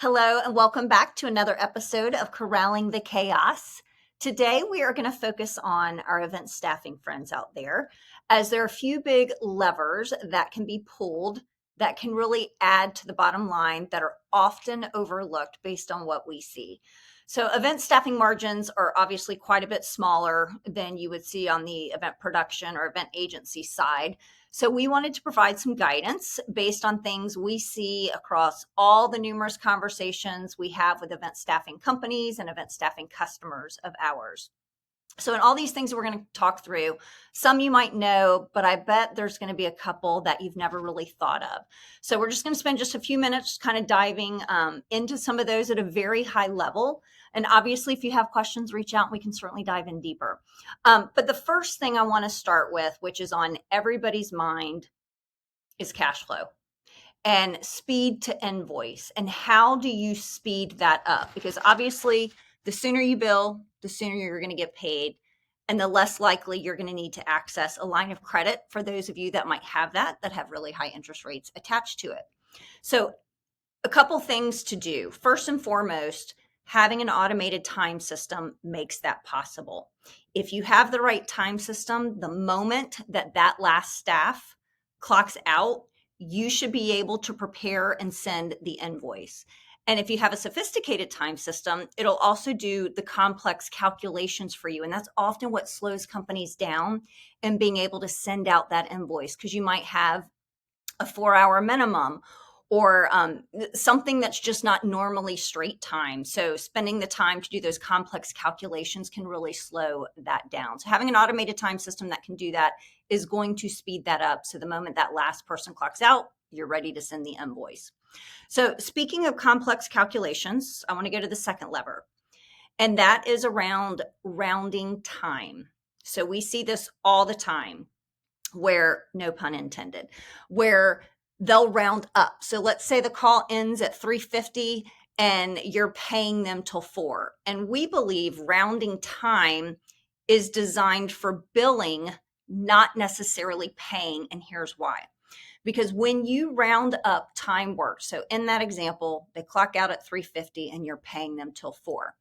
Hello, and welcome back to another episode of Corralling the Chaos. Today, we are going to focus on our event staffing friends out there, as there are a few big levers that can be pulled that can really add to the bottom line that are often overlooked based on what we see. So, event staffing margins are obviously quite a bit smaller than you would see on the event production or event agency side. So we wanted to provide some guidance based on things we see across all the numerous conversations we have with event staffing companies and event staffing customers of ours. So in all these things we're going to talk through, some you might know, but I bet there's going to be a couple that you've never really thought of. So we're just going to spend just a few minutes kind of diving into some of those at a very high level. And obviously, if you have questions, reach out and we can certainly dive in deeper. But the first thing I want to start with, which is on everybody's mind, is cash flow and speed to invoice. And how do you speed that up? Because obviously, the sooner you bill, the sooner you're going to get paid, and the less likely you're going to need to access a line of credit for those of you that might have that have really high interest rates attached to it. So a couple things to do. First and foremost, having an automated time system makes that possible. If you have the right time system, the moment that last staff clocks out, you should be able to prepare and send the invoice. And if you have a sophisticated time system, it'll also do the complex calculations for you. And that's often what slows companies down in being able to send out that invoice, because you might have a 4-hour minimum or something that's just not normally straight time. So spending the time to do those complex calculations can really slow that down. So having an automated time system that can do that is going to speed that up. So the moment that last person clocks out, you're ready to send the invoice. So speaking of complex calculations, I want to go to the second lever, and that is around rounding time. So we see this all the time where, no pun intended, where they'll round up. So let's say the call ends at 3:50 and you're paying them till 4. And we believe rounding time is designed for billing, not necessarily paying. And here's why. Because when you round up time worked, so in that example, they clock out at 3:50 and you're paying them till 4.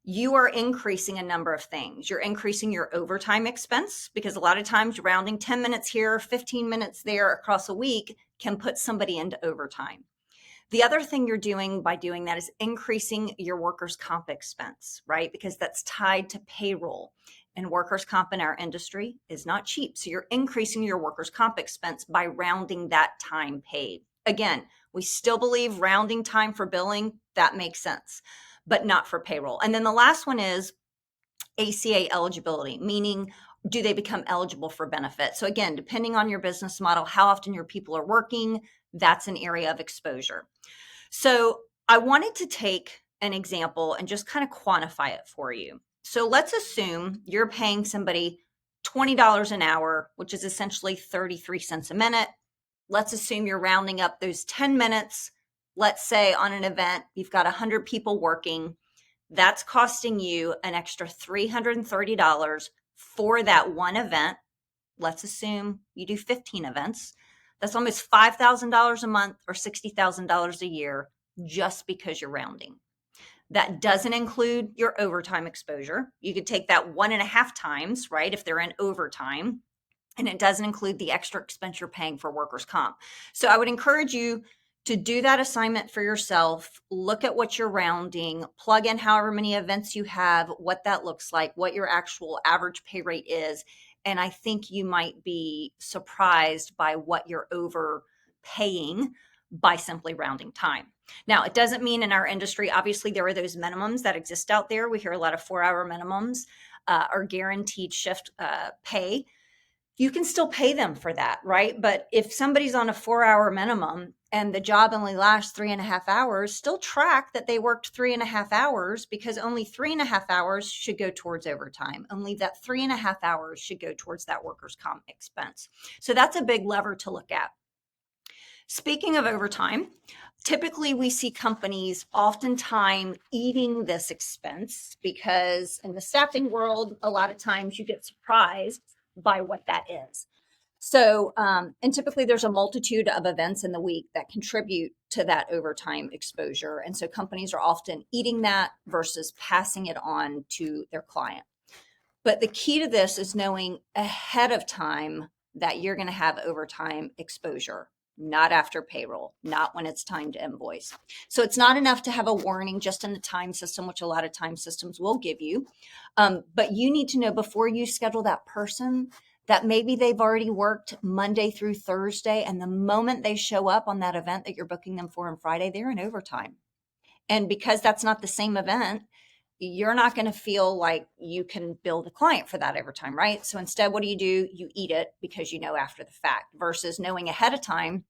You are increasing a number of things. You're increasing your overtime expense, because a lot of times rounding 10 minutes here, 15 minutes there across a week can put somebody into overtime. The other thing you're doing by doing that is increasing your workers' comp expense, right? Because that's tied to payroll. And workers' comp in our industry is not cheap. So you're increasing your workers' comp expense by rounding that time paid. Again, we still believe rounding time for billing, that makes sense, but not for payroll. And then the last one is ACA eligibility, meaning do they become eligible for benefit? So again, depending on your business model, how often your people are working, that's an area of exposure. So I wanted to take an example and just kind of quantify it for you. So let's assume you're paying somebody $20 an hour, which is essentially 33 cents a minute. Let's assume you're rounding up those 10 minutes. Let's say on an event, you've got 100 people working. That's costing you an extra $330 for that one event. Let's assume you do 15 events. That's almost $5,000 a month or $60,000 a year just because you're rounding. That doesn't include your overtime exposure. You could take that 1.5 times, right, if they're in overtime. And it doesn't include the extra expense you're paying for workers' comp. So I would encourage you to do that assignment for yourself. Look at what you're rounding, plug in however many events you have, what that looks like, what your actual average pay rate is. And I think you might be surprised by what you're overpaying by simply rounding time. Now, it doesn't mean in our industry, obviously, there are those minimums that exist out there. We hear a lot of 4-hour minimums or guaranteed shift pay. You can still pay them for that, right? But if somebody's on a 4-hour minimum and the job only lasts 3.5 hours, still track that they worked 3.5 hours, because only 3.5 hours should go towards overtime. Only that 3.5 hours should go towards that workers' comp expense. So that's a big lever to look at. Speaking of overtime, typically we see companies oftentimes eating this expense, because in the staffing world, a lot of times you get surprised by what that is. And typically there's a multitude of events in the week that contribute to that overtime exposure. And so companies are often eating that versus passing it on to their client. But the key to this is knowing ahead of time that you're going to have overtime exposure, not after payroll, not when it's time to invoice. So it's not enough to have a warning just in the time system, which a lot of time systems will give you. But you need to know before you schedule that person that maybe they've already worked Monday through Thursday. And the moment they show up on that event that you're booking them for on Friday, they're in overtime. And because that's not the same event, you're not going to feel like you can bill the client for that overtime, right? So instead, what do? You eat it because you know after the fact versus knowing ahead of time.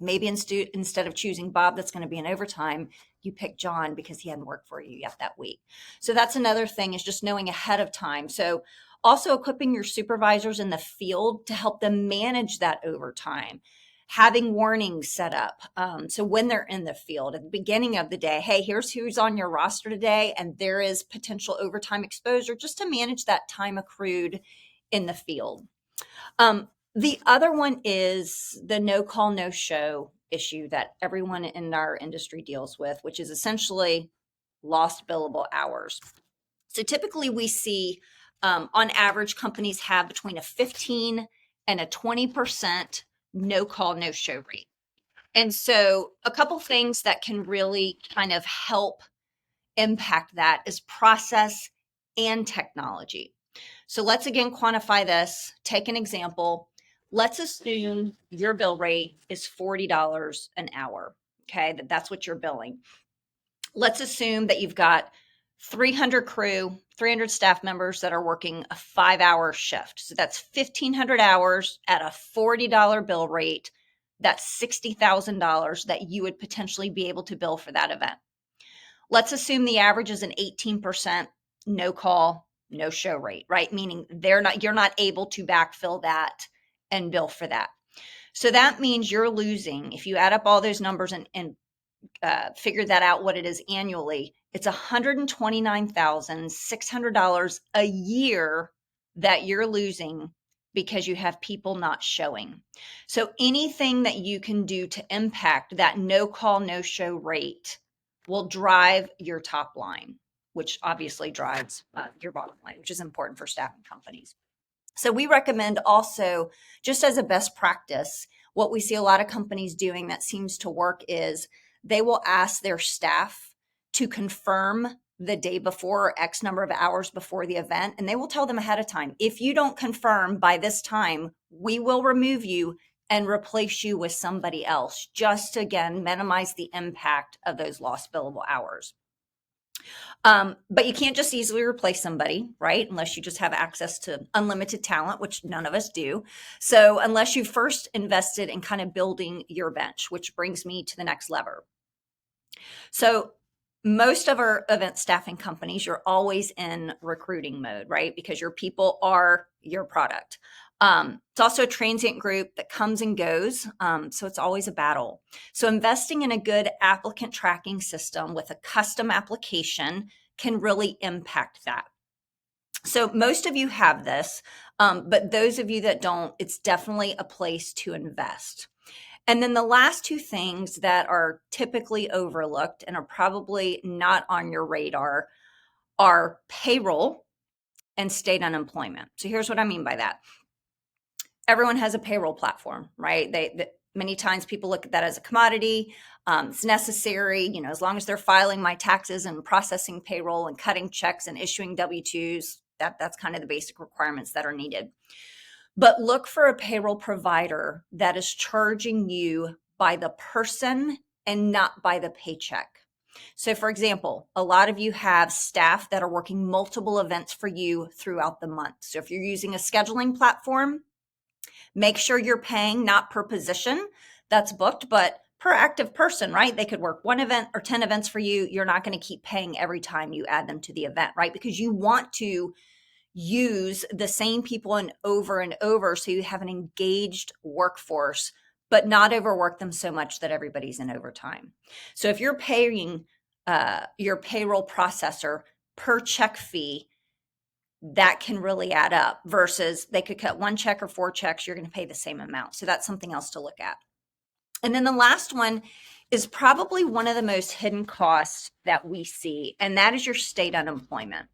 Maybe instead of choosing Bob that's going to be in overtime, you pick John because he hadn't worked for you yet that week. So that's another thing, is just knowing ahead of time. So also equipping your supervisors in the field to help them manage that overtime, having warnings set up. So when they're in the field at the beginning of the day, hey, here's who's on your roster today, and there is potential overtime exposure, just to manage that time accrued in the field. The other one is the no call, no show issue that everyone in our industry deals with, which is essentially lost billable hours. So typically we see, on average, companies have between a 15 and a 20% no call, no show rate. And so a couple things that can really kind of help impact that is process and technology. So let's again quantify this. Take an example. Let's assume your bill rate is $40 an hour. Okay, that's what you're billing. Let's assume that you've got 300 crew, 300 staff members that are working a 5-hour shift. So that's 1,500 hours at a $40 bill rate. That's $60,000 that you would potentially be able to bill for that event. Let's assume the average is an 18% no call, no show rate, right? Meaning you're not able to backfill that and bill for that. So that means you're losing, if you add up all those numbers and figure that out what it is annually, it's $129,600 a year that you're losing because you have people not showing. So anything that you can do to impact that no call, no show rate will drive your top line, which obviously drives your bottom line, which is important for staffing companies. So we recommend also, just as a best practice, what we see a lot of companies doing that seems to work is they will ask their staff to confirm the day before or X number of hours before the event. And they will tell them ahead of time, if you don't confirm by this time, we will remove you and replace you with somebody else, just to, again, minimize the impact of those lost billable hours. But you can't just easily replace somebody, right? Unless you just have access to unlimited talent, which none of us do. So unless you first invested in kind of building your bench, which brings me to the next lever. So most of our event staffing companies, you're always in recruiting mode, right? Because your people are your product. It's also a transient group that comes and goes. So it's always a battle. So investing in a good applicant tracking system with a custom application can really impact that. So most of you have this, but those of you that don't, it's definitely a place to invest. And then the last two things that are typically overlooked and are probably not on your radar are payroll and state unemployment. So here's what I mean by that. Everyone has a payroll platform, right? Many times people look at that as a commodity. It's necessary, as long as they're filing my taxes and processing payroll and cutting checks and issuing W-2s, that's kind of the basic requirements that are needed. But look for a payroll provider that is charging you by the person and not by the paycheck. So for example, a lot of you have staff that are working multiple events for you throughout the month. So if you're using a scheduling platform, make sure you're paying not per position that's booked, but per active person, right? They could work one event or 10 events for you. You're not going to keep paying every time you add them to the event, right? Because you want to use the same people and over so you have an engaged workforce, but not overwork them so much that everybody's in overtime. So if you're paying your payroll processor per check fee, that can really add up versus they could cut one check or four checks, you're going to pay the same amount. So that's something else to look at. And then the last one is probably one of the most hidden costs that we see, and that is your state unemployment.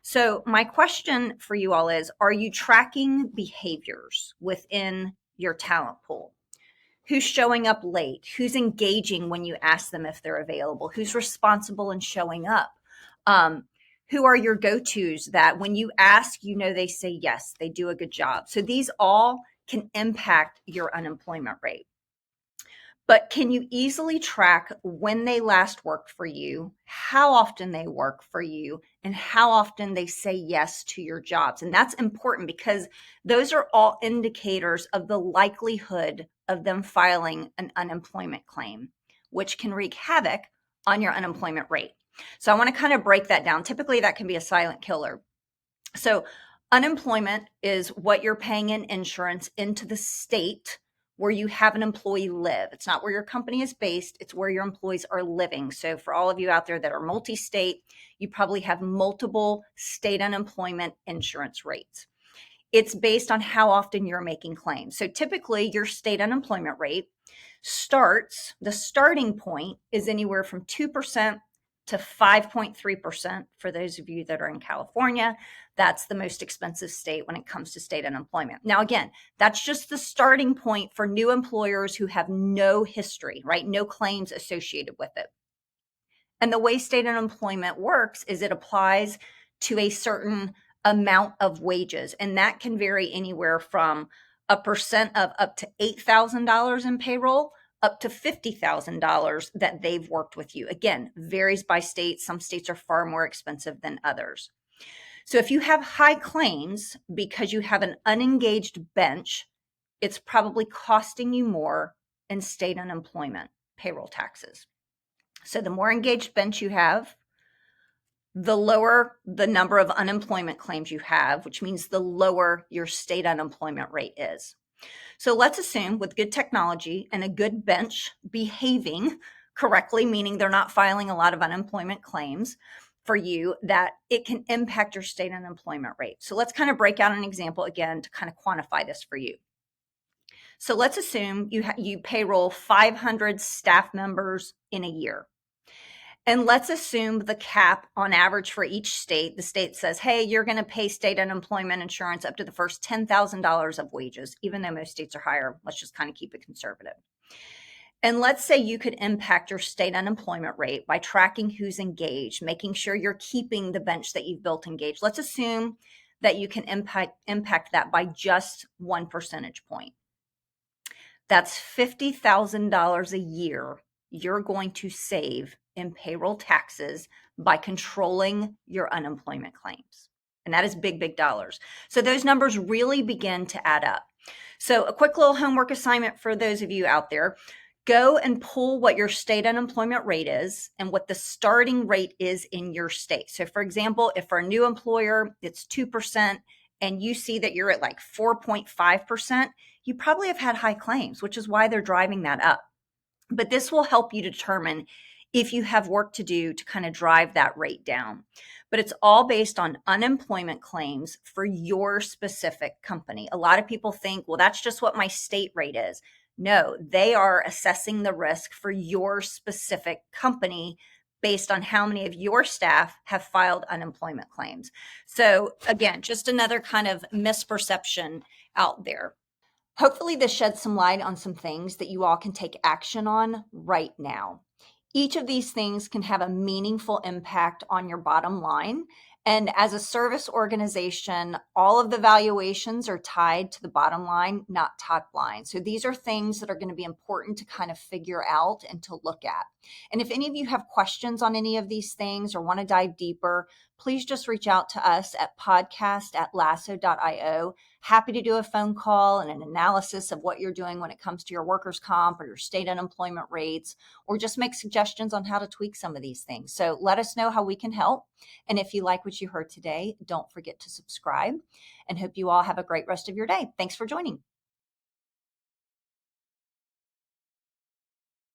So my question for you all is, are you tracking behaviors within your talent pool? Who's showing up late? Who's engaging when you ask them if they're available? Who's responsible and showing up? Who are your go-tos that when you ask, they say yes, they do a good job. So these all can impact your unemployment rate. But can you easily track when they last worked for you, how often they work for you, and how often they say yes to your jobs? And that's important because those are all indicators of the likelihood of them filing an unemployment claim, which can wreak havoc on your unemployment rate. So I want to kind of break that down. Typically, that can be a silent killer. So unemployment is what you're paying in insurance into the state where you have an employee live. It's not where your company is based, it's where your employees are living. So for all of you out there that are multi-state, you probably have multiple state unemployment insurance rates. It's based on how often you're making claims. So typically your state unemployment rate the starting point is anywhere from 2% to 5.3% for those of you that are in California. That's the most expensive state when it comes to state unemployment. Now, again, that's just the starting point for new employers who have no history, right? No claims associated with it. And the way state unemployment works is it applies to a certain amount of wages, and that can vary anywhere from a percent of up to $8,000 in payroll up to $50,000 that they've worked with you. Again, varies by state. Some states are far more expensive than others. So if you have high claims because you have an unengaged bench, it's probably costing you more in state unemployment payroll taxes. So the more engaged bench you have, the lower the number of unemployment claims you have, which means the lower your state unemployment rate is. So let's assume with good technology and a good bench behaving correctly, meaning they're not filing a lot of unemployment claims for you, that it can impact your state unemployment rate. So let's kind of break out an example again to kind of quantify this for you. So let's assume you payroll 500 staff members in a year. And let's assume the cap on average for each state, the state says, hey, you're going to pay state unemployment insurance up to the first $10,000 of wages, even though most states are higher. Let's just kind of keep it conservative. And let's say you could impact your state unemployment rate by tracking who's engaged, making sure you're keeping the bench that you've built engaged. Let's assume that you can impact that by just 1 percentage point. That's $50,000 a year you're going to save in payroll taxes by controlling your unemployment claims. And that is big, big dollars. So those numbers really begin to add up. So a quick little homework assignment for those of you out there, go and pull what your state unemployment rate is and what the starting rate is in your state. So for example, if for a new employer, it's 2%, and you see that you're at like 4.5%, you probably have had high claims, which is why they're driving that up. But this will help you determine if you have work to do to kind of drive that rate down. But it's all based on unemployment claims for your specific company. A lot of people think, well, that's just what my state rate is. No, they are assessing the risk for your specific company based on how many of your staff have filed unemployment claims. So again, just another kind of misperception out there. Hopefully this sheds some light on some things that you all can take action on right now. Each of these things can have a meaningful impact on your bottom line. And as a service organization, all of the valuations are tied to the bottom line, not top line. So these are things that are going to be important to kind of figure out and to look at. And if any of you have questions on any of these things or want to dive deeper, please just reach out to us at podcast@lasso.io. Happy to do a phone call and an analysis of what you're doing when it comes to your workers' comp or your state unemployment rates, or just make suggestions on how to tweak some of these things. So let us know how we can help. And if you like what you heard today, don't forget to subscribe, and hope you all have a great rest of your day. Thanks for joining.